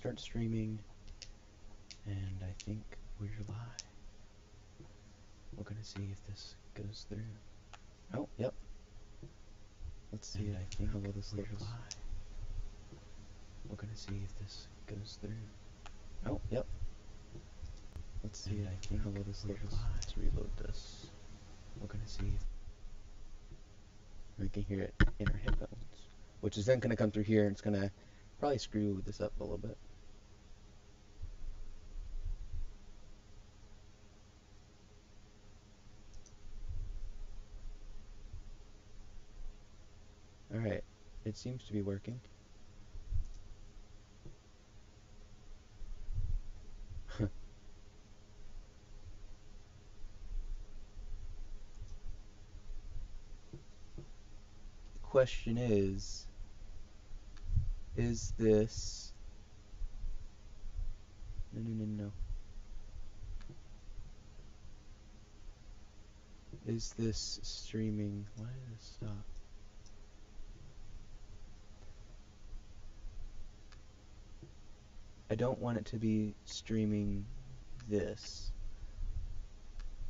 start streaming, and I think we're live. We're gonna see if this goes through. Oh, yep. Let's see. I think how well this looks. Live. We're gonna see if this goes through. Oh, yep. Let's see. I think how well this looks. Let's reload this. We're gonna see if we can hear it in our headphones, which is then gonna come through here, and it's gonna probably screw this up a little bit. Alright, it seems to be working. Question is this... No. Is this streaming? Why did it stop? I don't want it to be streaming this.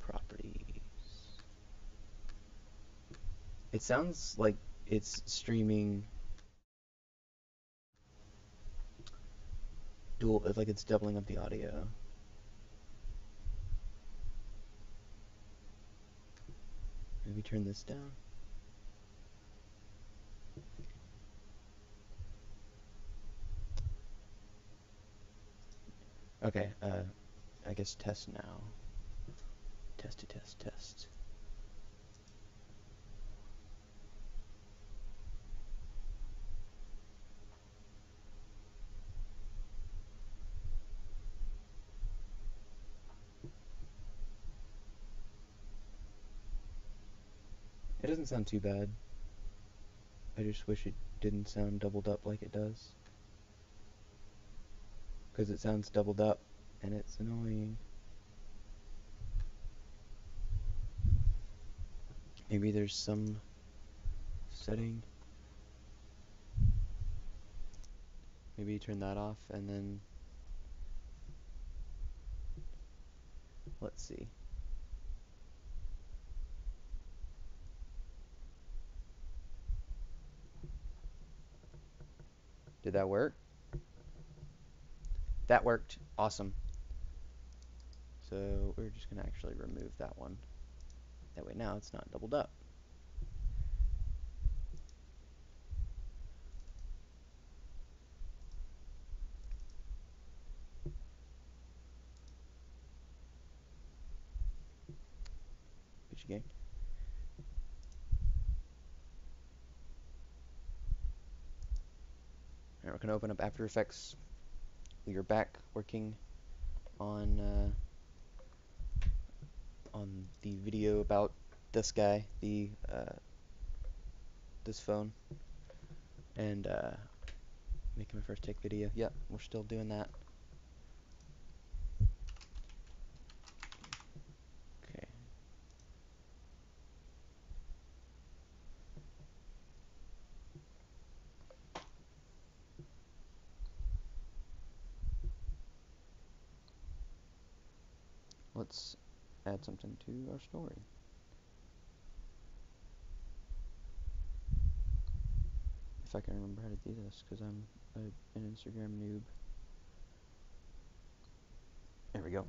Properties. It sounds like it's streaming dual, like it's doubling up the audio. Maybe turn this down. Okay, I guess test now. Test. It doesn't sound too bad. I just wish it didn't sound doubled up like it does. Because it sounds doubled up, and it's annoying. Maybe there's some setting. Maybe you turn that off, and then... Let's see. Did that work? That worked. Awesome. So we're just going to actually remove that one. That way now it's not doubled up. Gucci gang. Alright, we're going to open up After Effects. We are back working on the video about this guy, this phone, and making my first tech video. Yep, we're still doing that. Okay. Let's add something to our story. If I can remember how to do this, because I'm an Instagram noob. There we go.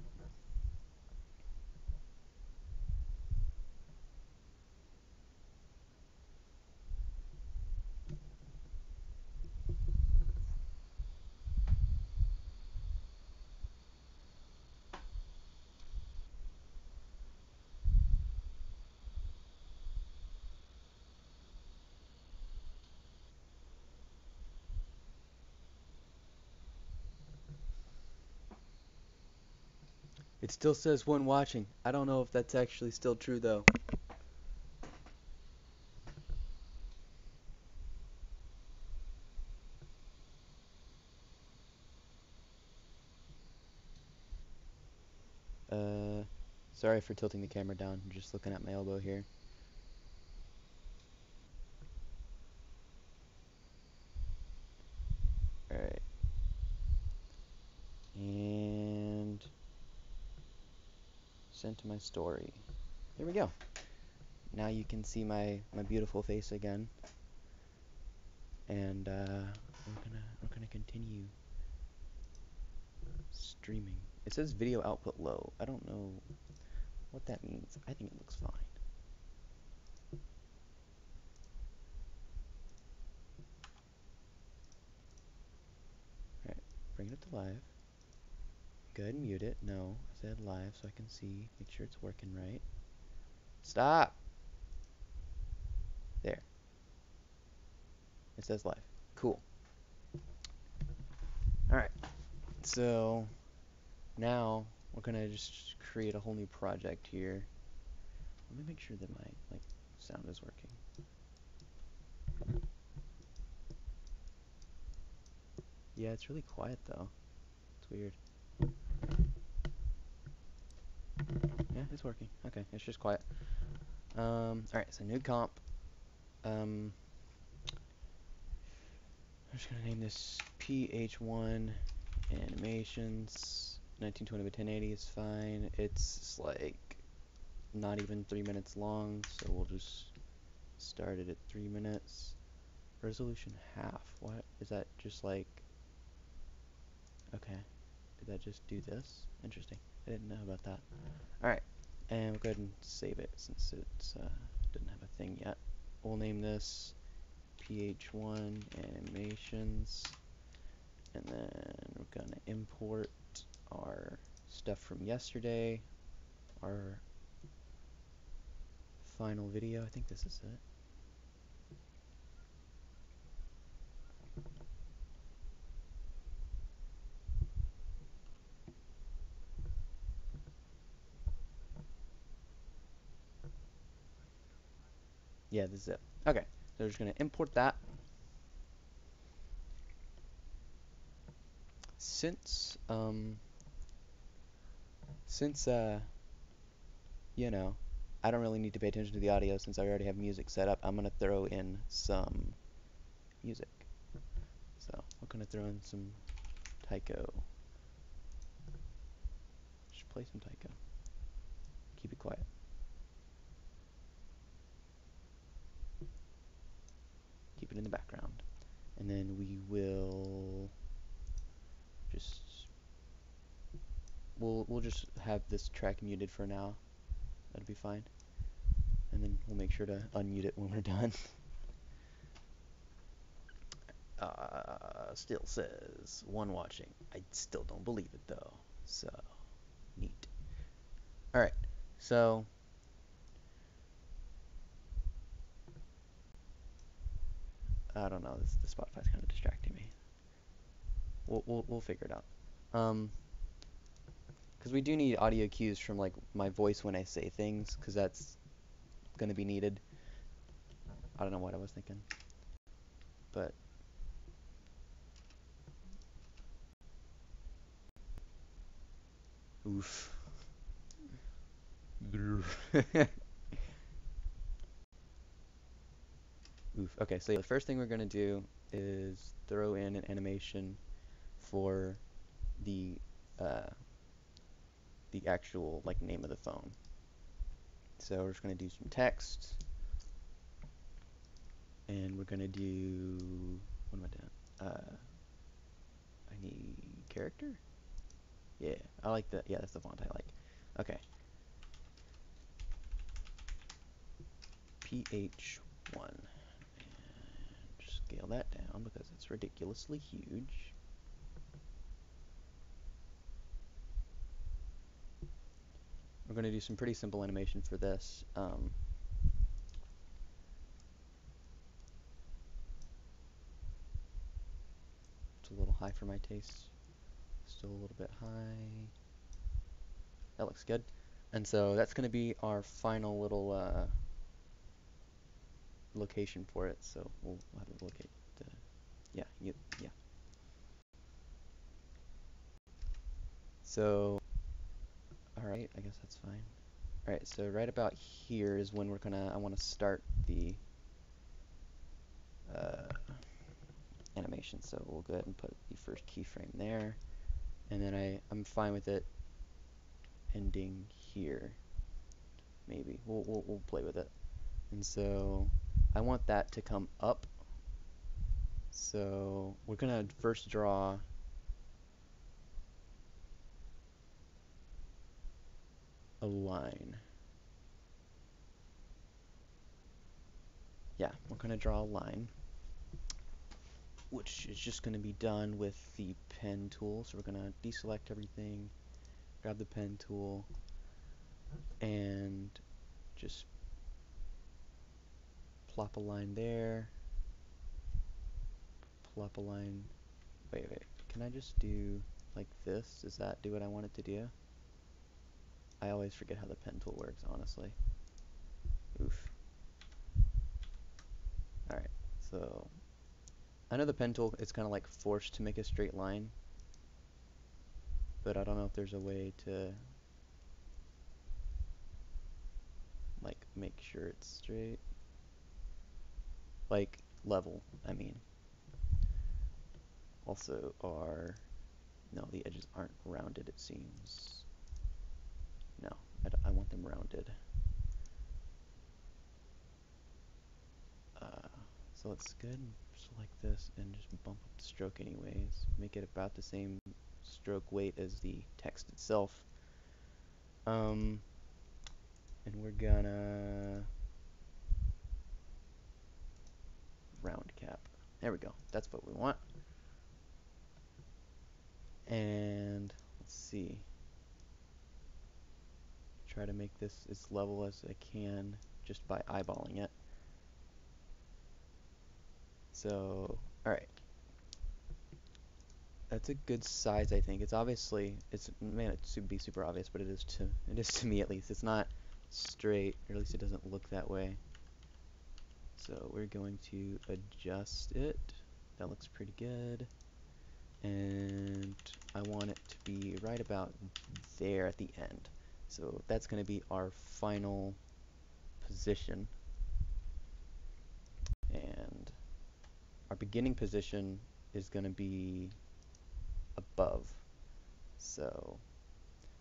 It still says one watching. I don't know if that's actually still true though. Sorry for tilting the camera down. I'm just looking at my elbow here. Alright. And send to my story. There we go. Now you can see my beautiful face again. And we're gonna continue streaming. It says video output low. I don't know what that means. I think it looks fine. Alright, bring it up to live. Go ahead and mute it. No, I said live so I can see. Make sure it's working right. Stop! There. It says live. Cool. Alright, so now we're gonna just create a whole new project here. Let me make sure that my sound is working. Yeah, it's really quiet though. It's weird. Yeah, it's working. Okay, it's just quiet. Alright, so new comp. I'm just gonna name this PH1 animations. 1920 by 1080 is fine. It's like not even 3 minutes long, so we'll just start it at 3 minutes. Resolution half. What is that? Just like, okay. Did that just do this? Interesting. I didn't know about that. Alright, and we'll go ahead and save it since it didn't have a thing yet. We'll name this PH1 animations, and then we're gonna import our stuff from yesterday, our final video. I think this is it. Yeah, this is it. Okay, so we're just gonna import that. Since you know, I don't really need to pay attention to the audio since I already have music set up, I'm gonna throw in some music. So we're gonna throw in some Taiko. Just play some Taiko. Keep it quiet. Keep it in the background. And then we will just we'll just have this track muted for now. That'll be fine. And then we'll make sure to unmute it when we're done. Still says one watching. I still don't believe it though. So neat. All right. So I don't know. The Spotify's kind of distracting me. We'll figure it out. Because we do need audio cues from like my voice when I say things, because that's gonna be needed. I don't know what I was thinking, but oof. Oof. Okay, so the first thing we're gonna do is throw in an animation for the uh, the actual like name of the phone. So we're just gonna do some text, and we're gonna do what am I doing? I need character. Yeah, I like that. Yeah, that's the font I like. Okay. PH1. And just scale that down because it's ridiculously huge. We're going to do some pretty simple animation for this. It's a little high for my taste. Still a little bit high. That looks good. And so that's going to be our final little location for it. So we'll have to locate the, yeah. So, all right, I guess that's fine. All right, so right about here is when I want to start the animation. So we'll go ahead and put the first keyframe there. and then I'm fine with it ending here. Maybe we'll play with it. And so I want that to come up. So we're gonna first draw a line. Yeah, we're gonna draw a line, which is just gonna be done with the pen tool. So we're gonna deselect everything, grab the pen tool, and just plop a line there, plop a line. Wait, can I just do like this? Does that do what I want it to do? I always forget how the pen tool works, honestly. Oof. Alright, so I know the pen tool is kind of like forced to make a straight line, but I don't know if there's a way to like make sure it's straight. Like level, I mean. Also no, the edges aren't rounded, it seems. No, I want them rounded. So let's go ahead and select this and just bump up the stroke anyways. Make it about the same stroke weight as the text itself. And we're gonna round cap. There we go. That's what we want. And let's see. Try to make this as level as I can just by eyeballing it. So, alright. That's a good size, I think. It's obviously, man, it should be super obvious, but it is to me at least. It's not straight, or at least it doesn't look that way. So we're going to adjust it. That looks pretty good. And I want it to be right about there at the end. So that's going to be our final position. And our beginning position is going to be above. So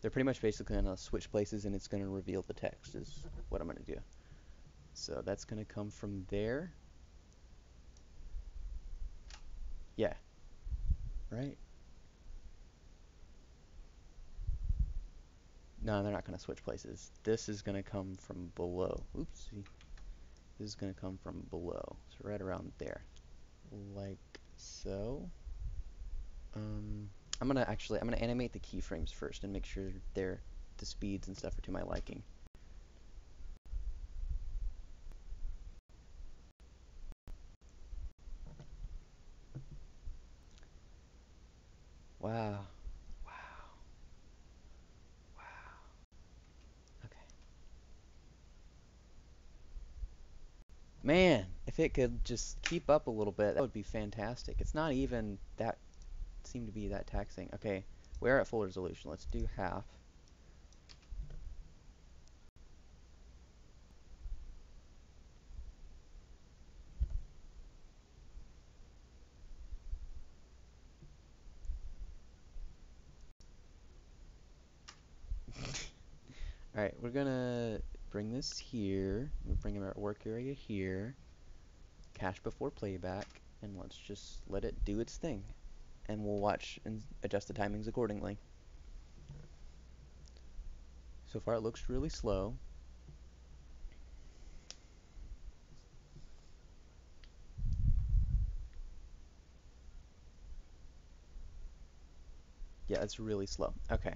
they're pretty much basically going to switch places, and it's going to reveal the text is what I'm going to do. So that's going to come from there. Yeah. Right? No, they're not going to switch places. This is going to come from below. Oopsie. This is going to come from below. So right around there. Like so. I'm gonna animate the keyframes first and make sure the speeds and stuff are to my liking. Wow. Wow. Wow. Okay. Man, if it could just keep up a little bit, that would be fantastic. It's not even that seem to be that taxing. Okay, we're at full resolution. Let's do half. Alright, we're gonna bring this here. We'll bring our work area here. Cache before playback, and let's just let it do its thing. And we'll watch and adjust the timings accordingly. So far it looks really slow. Yeah, it's really slow. Okay,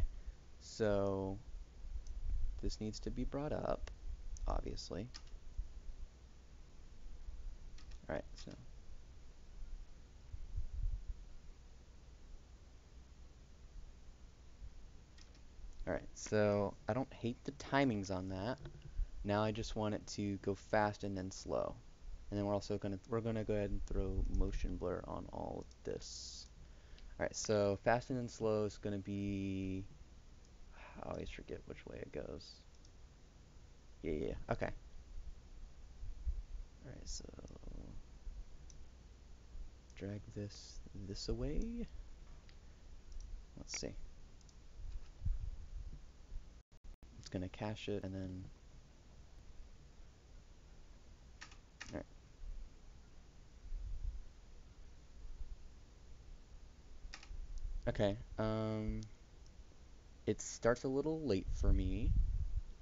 so this needs to be brought up, obviously. Alright, so alright, so I don't hate the timings on that. Now I just want it to go fast and then slow. And then we're gonna go ahead and throw motion blur on all of this. Alright, so fast and then slow is gonna be, I always forget which way it goes. Yeah, okay. Alright, so drag this away. Let's see. gonna cache it and then, all right. Okay, it starts a little late for me.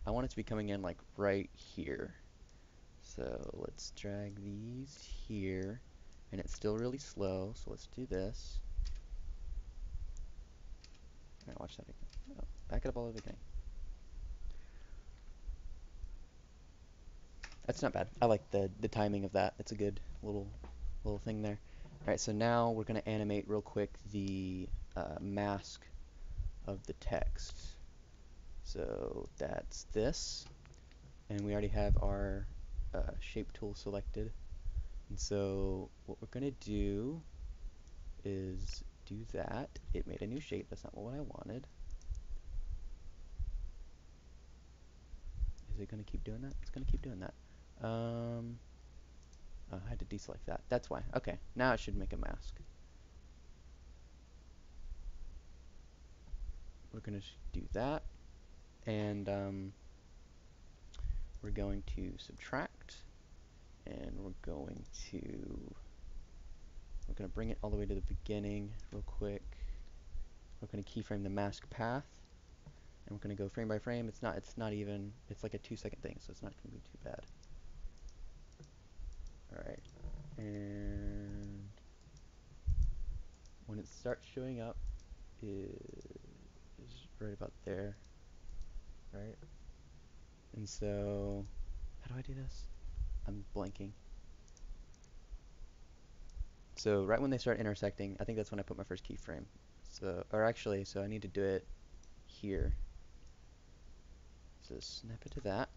I want it to be coming in like right here. So let's drag these here, and it's still really slow, so let's do this. All right, watch that again. Oh, back it up all the way again. That's not bad. I like the timing of that. It's a good little thing there. All right, so now we're gonna animate real quick the mask of the text. So that's this, and we already have our shape tool selected. And so what we're gonna do is do that. It made a new shape. That's not what I wanted. Is it gonna keep doing that? It's gonna keep doing that. Oh, I had to deselect that. That's why. Okay, now it should make a mask. We're gonna do that, and we're going to subtract, and we're gonna bring it all the way to the beginning real quick. We're gonna keyframe the mask path, and we're gonna go frame by frame. It's not even, it's like a 2-second thing, so it's not gonna be too bad. All right, and when it starts showing up is right about there, right? And so, how do I do this? I'm blanking. So right when they start intersecting, I think that's when I put my first keyframe. So, or actually, so I need to do it here. So snap it to that.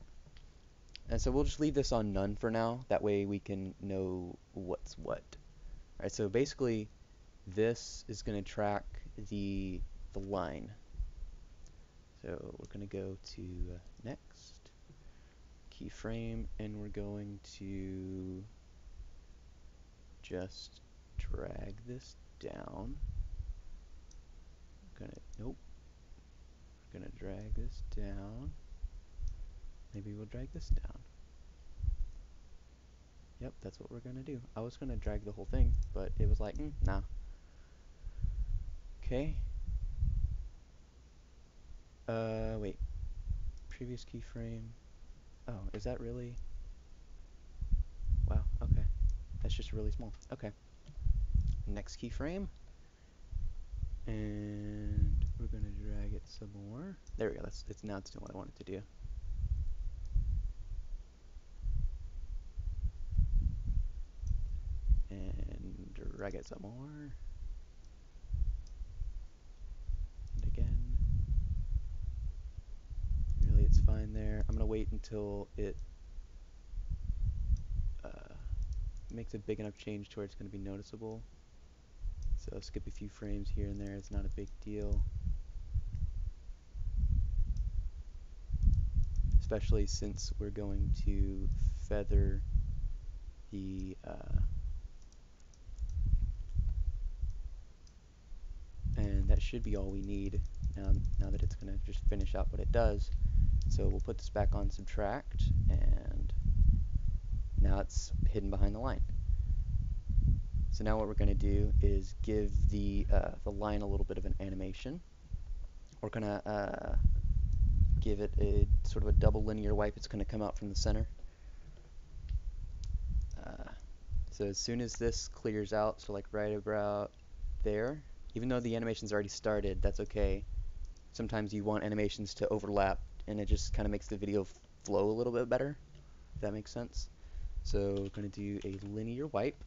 And so we'll just leave this on none for now. That way we can know what's what. All right, so basically this is going to track the line. So we're going to go to next, keyframe, and we're going to just drag this down. Nope. We're gonna drag this down. Maybe we'll drag this down. Yep, that's what we're gonna do. I was gonna drag the whole thing, but it was like, nah. Okay. Wait. Previous keyframe. Oh, is that really? Wow, okay. That's just really small. Okay. Next keyframe. And we're gonna drag it some more. There we go. It's now it's doing what I want it to do. And drag it some more. And again. Really, it's fine there. I'm gonna wait until it makes a big enough change to where it's gonna be noticeable. So I'll skip a few frames here and there. It's not a big deal. Especially since we're going to feather the and that should be all we need now that it's going to just finish out what it does. So we'll put this back on subtract, and now it's hidden behind the line. So now what we're going to do is give the line a little bit of an animation. We're going to give it a sort of a double linear wipe. It's going to come out from the center. So as soon as this clears out, so like right about there, even though the animation's already started, that's okay. Sometimes you want animations to overlap, and it just kind of makes the video flow a little bit better, if that makes sense. So we're going to do a linear wipe,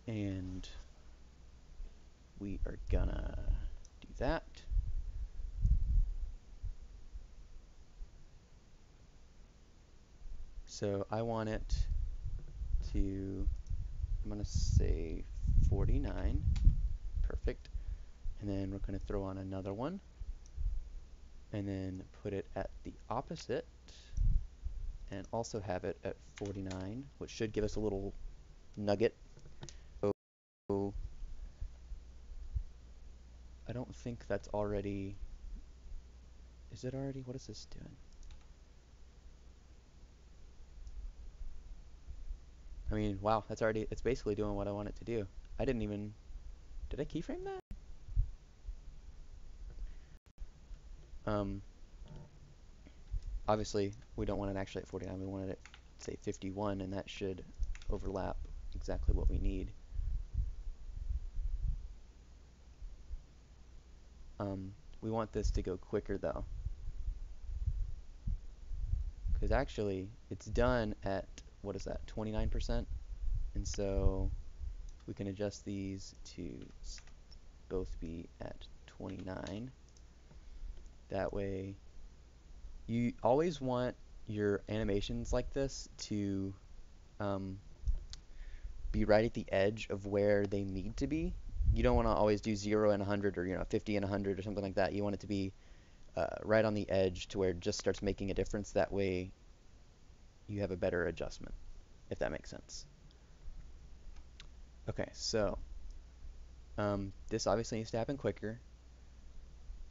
and we are gonna do that. So I want it to, I'm going to say 49. Perfect. And then we're going to throw on another one, and then put it at the opposite, and also have it at 49, which should give us a little nugget. So I don't think that's already Is it already? What is this doing? I mean, wow, that's already, it's basically doing what I want it to do. I didn't even, did I keyframe that? Um, Obviously, we don't want it actually at 49, we wanted it, say, 51, and that should overlap exactly what we need. We want this to go quicker, though, because actually, it's done at, what is that, 29%? And so we can adjust these to both be at 29. That way, you always want your animations like this to be right at the edge of where they need to be. You don't want to always do 0 and 100 or 50 and 100 or something like that. You want it to be right on the edge to where it just starts making a difference. That way you have a better adjustment, if that makes sense. Okay, so this obviously needs to happen quicker.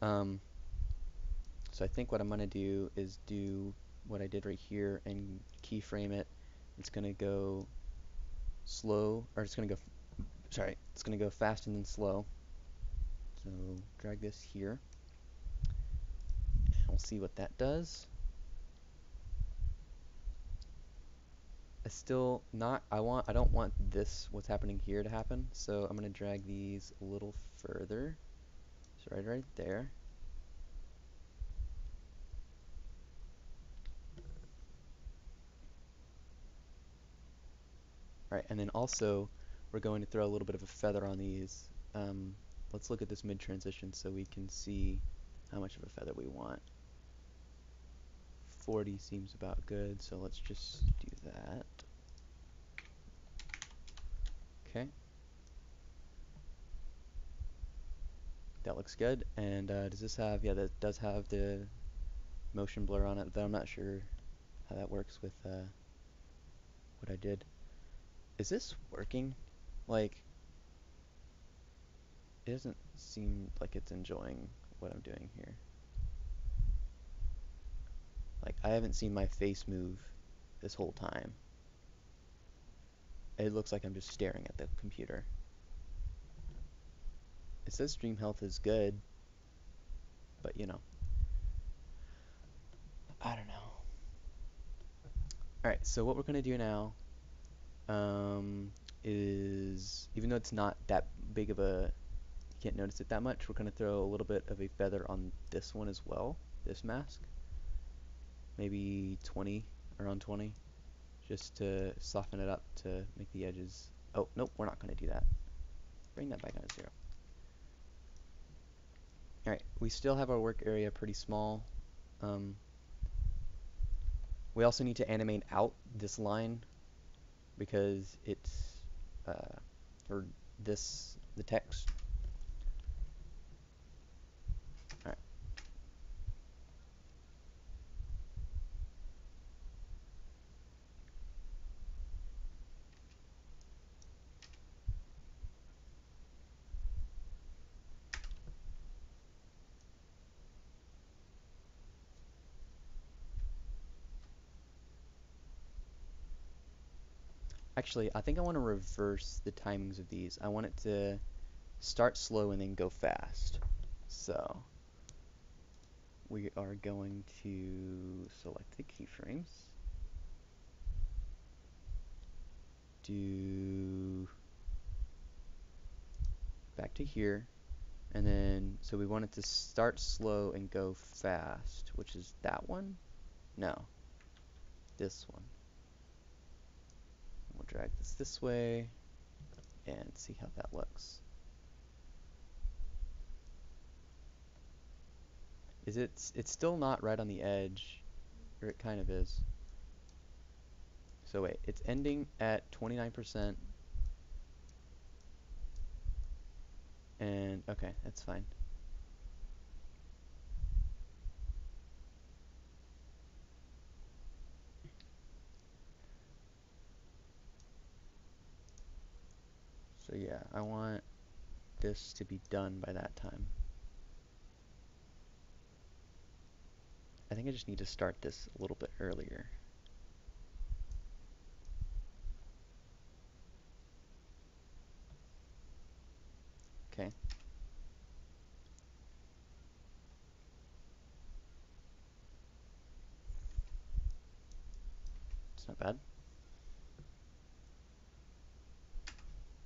Um, so I think what I'm going to do is do what I did right here and keyframe it. It's going to go slow, or it's going to go, sorry, it's going to go fast and then slow. So drag this here. We'll see what that does. I still not, I don't want this, what's happening here to happen. So I'm going to drag these a little further. So right there. All right, and then also we're going to throw a little bit of a feather on these. Let's look at this mid transition so we can see how much of a feather we want. 40 seems about good, so let's just do that. Okay. That looks good. And does this have, yeah, that does have the motion blur on it, though I'm not sure how that works with what I did. Is this working? Like, it doesn't seem like it's enjoying what I'm doing here. Like, I haven't seen my face move this whole time. It looks like I'm just staring at the computer. It says stream health is good, but you know, I don't know. Alright, so what we're going to do now is, even though it's not that big of a, you can't notice it that much, we're going to throw a little bit of a feather on this one as well, this mask. Maybe 20, around 20, just to soften it up to make the edges. Oh, nope, we're not going to do that. Bring that back down to 0. Alright, we still have our work area pretty small. We also need to animate out this line because it's, or this, the text. Alright. Actually, I think I want to reverse the timings of these. I want it to start slow and then go fast. So we are going to select the keyframes. Do back to here. And then, so we want it to start slow and go fast, which is that one? No, this one. We'll drag this way and see how that looks. It's still not right on the edge, or it kind of is. So wait, it's ending at 29%. And okay, that's fine. So yeah, I want this to be done by that time. think I just need to start this a little bit earlier. Okay. It's not bad.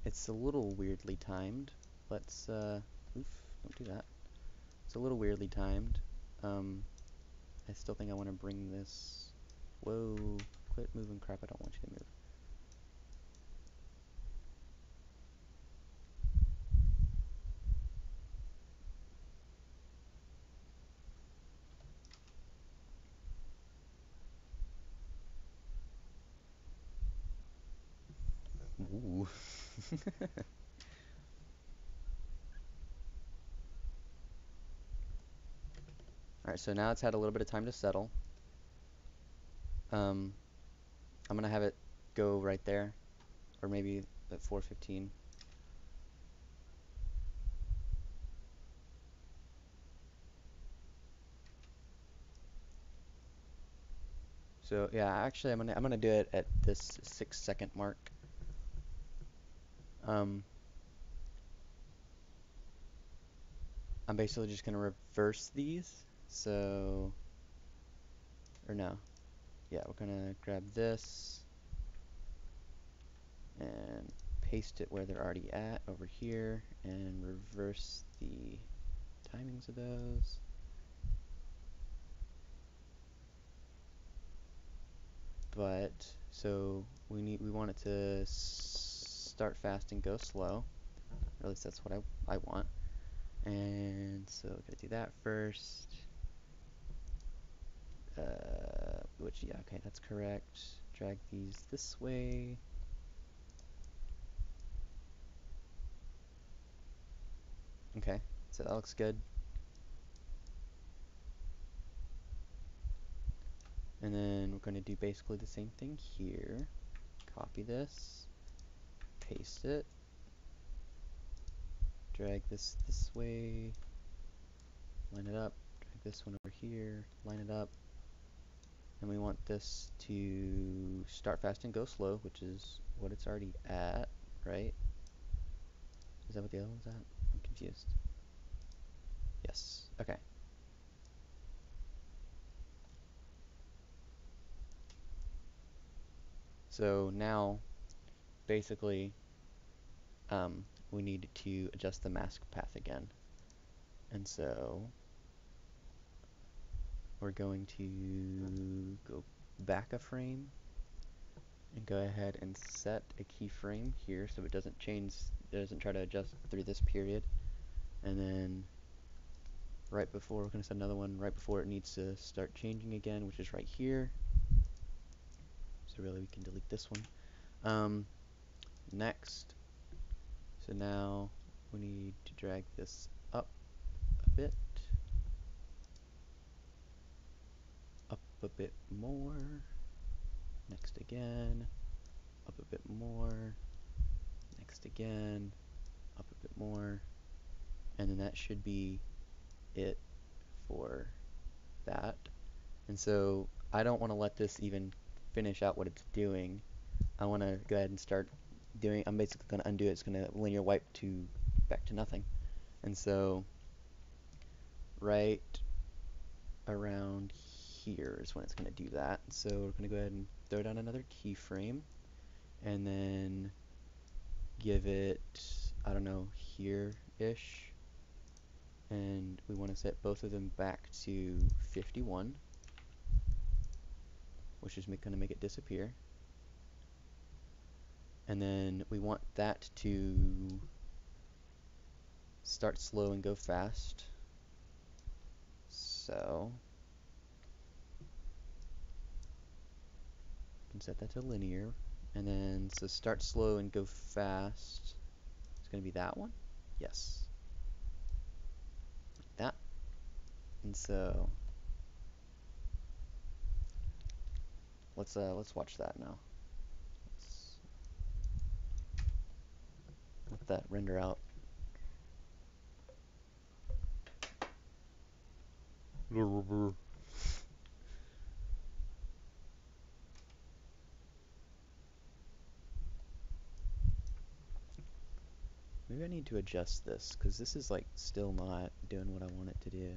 It's a little weirdly timed. Let's, oof, don't do that. It's a little weirdly timed. I still think I want to bring this, whoa, quit moving crap, I don't want you to move. Ooh. Alright, so now it's had a little bit of time to settle. I'm gonna have it go right there, or maybe at 4:15. So yeah, actually I'm gonna do it at this 6-second mark. I'm basically just gonna reverse these. So, or no, yeah, we're gonna grab this and paste it where they're already at over here and reverse the timings of those. But so we want it to start fast and go slow, or at least that's what I want. And so we're gonna do that first. Which, yeah, okay, that's correct. Drag these this way. Okay, so that looks good. And then we're going to do basically the same thing here. Copy this, paste it, drag this way, line it up, drag this one over here, line it up. And we want this to start fast and go slow, which is what it's already at, right? Is that what the other one's at? I'm confused. Yes, okay. So now, basically, we need to adjust the mask path again. And so we're going to go back a frame and go ahead and set a keyframe here so it doesn't change, it doesn't try to adjust through this period. And then right before, we're going to set another one right before it needs to start changing again, which is right here. So really we can delete this one. Next, so now we need to drag this up a bit, up a bit more, next again, up a bit more, next again, up a bit more, and then that should be it for that. And so I don't want to let this even finish out what it's doing. I want to go ahead and start doing, I'm basically going to undo it. It's going to linear wipe to back to nothing. And so right around here is when it's going to do that. So we're going to go ahead and throw down another keyframe and then give it, I don't know, here-ish. And we want to set both of them back to 51, which is going to make it disappear. And then we want that to start slow and go fast. So we can set that to linear. And then so start slow and go fast. It's going to be that one. Yes. Like that. And so let's watch that now. Let's let that render out. Maybe I need to adjust this, because this is like still not doing what I want it to do.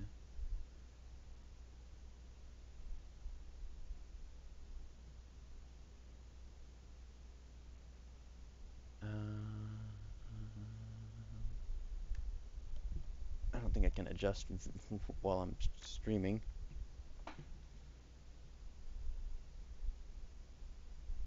I don't think I can adjust while I'm streaming.